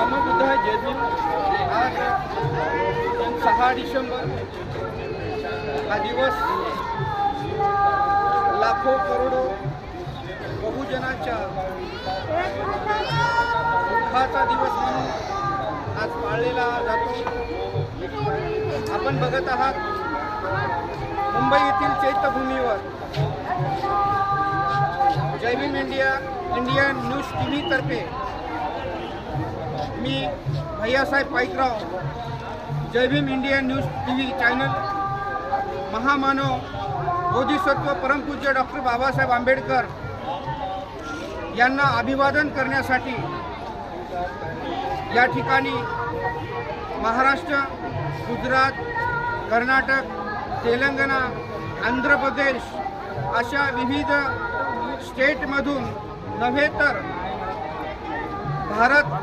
समबुद्ध जय भीम। आज 6 डिसेंबर हा दिवस लाखो करोडो बहुजनांच्या दुःखाचा दिवस म्हणून आज पाळलेला जातो। आपण बघत आहात मुंबई येथील चैत्यभूमीवर Jai Bhim Indian News TV तर्फे मी Bhaiyasaheb Paikrao Jai Bhim Indian News TV channel महामानव बोधिसत्व परमपूज्य डॉक्टर बाबासाहेब आंबेडकर यांना अभिवादन करण्यासाठी या ठिकाणी महाराष्ट्र, गुजरात, कर्नाटक, तेलंगणा, आंध्र प्रदेश अशा विविध स्टेटमधून नव्हे तर भारत